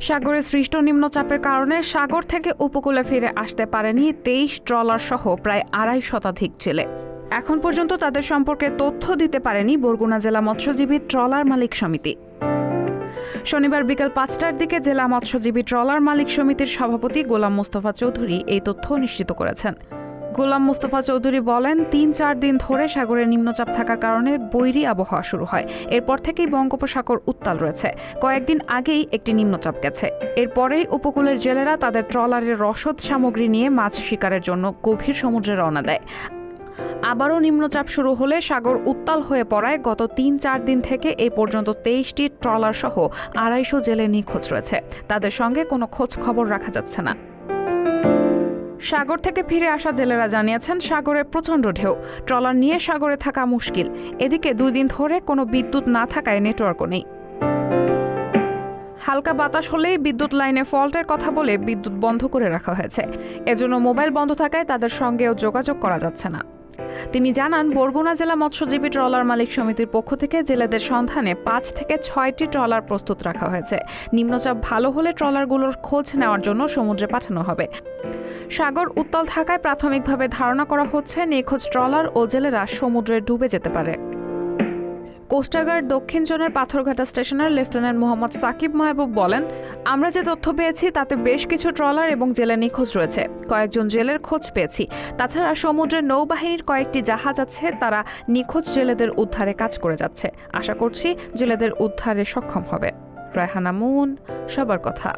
সাগরে সৃষ্ট নিম্নচাপের কারণে সাগর থেকে উপকূলে ফিরে আসতে পারেনি 23 ট্রলার সহ প্রায় 250 শতাধিক জেলে। এখন পর্যন্ত তাদের সম্পর্কে তথ্য দিতে পারেনি বরগুনা জেলা মৎস্যজীবী ট্রলার মালিক সমিতি। শনিবার বিকেল 5টার দিকে জেলা মৎস্যজীবী ট্রলার মালিক সমিতির সভাপতি গোলাম মোস্তফা চৌধুরী এই তথ্য নিশ্চিত করেছেন। গোলাম মোস্তফা চৌধুরী বলেন, 3-4 দিন ধরে সাগরে নিম্নচাপ থাকার কারণে বৈরী আবহাওয়া শুরু হয়। এরপর থেকেই বঙ্গোপসাগর উত্তাল রয়েছে। কয়েকদিন আগেই একটি নিম্নচাপ গেছে। এরপরেই উপকূলের জেলেরা তাদের ট্রলারের রসদ সামগ্রী নিয়ে মাছ শিকারের জন্য গভীর সমুদ্রে রওনা দেয়। আবারও নিম্নচাপ শুরু হলে সাগর উত্তাল হয়ে পড়ায় গত 3-4 দিন থেকে এই পর্যন্ত 23টি ট্রলার সহ 250 জেলে নিখোঁজ রয়েছে। তাদের সঙ্গে কোনো খোঁজ খবর রাখা যাচ্ছে না। সাগর থেকে ফিরে আসা জেলেরা জানিয়েছেন, সাগরে প্রচণ্ড ঢেউ, ট্রলার নিয়ে সাগরে থাকা মুশকিল। এদিকে 2 দিন ধরে কোনো বিদ্যুৎ না থাকায় নেটওয়ার্কও নেই। হালকা বাতাস হলেই বিদ্যুৎ লাইনে ফল্টের কথা বলে বিদ্যুৎ বন্ধ করে রাখা হয়েছে। এজন্য মোবাইল বন্ধ থাকায় তাদের সঙ্গেও যোগাযোগ করা যাচ্ছে না। তিনি জানান, বরগুনা জেলা মৎস্যজীবী ট্রলার মালিক সমিতির পক্ষ থেকে জেলেদের সন্ধানে 5 থেকে 6টি ট্রলার প্রস্তুত রাখা হয়েছে। নিম্নচাপ ভালো হলে ট্রলারগুলোর খোঁজ নেওয়ার জন্য সমুদ্রে পাঠানো হবে। সাগর উত্তাল থাকায় প্রাথমিকভাবে ধারণা করা হচ্ছে নিখোঁজ ট্রলার ও জেলেরা সমুদ্রে ডুবে যেতে পারে। কোস্টাগার্ড দক্ষিণ জোনের পাথরঘাটা স্টেশনের লেফটেন্যান্ট মোহাম্মদ সাকিব মাহবুব বলেন, আমরা যে তথ্য পেয়েছি তাতে বেশ কিছু ট্রলার এবং জেলে নিখোঁজ রয়েছে। কয়েকজন জেলের খোঁজ পেয়েছি। তাছাড়া সমুদ্রের নৌবাহিনীর কয়েকটি জাহাজ আছে, তারা নিখোঁজ জেলেদের উদ্ধারে কাজ করে যাচ্ছে। আশা করছি জেলেদের উদ্ধারে সক্ষম হবে। রায়হানা মুন, সবার কথা।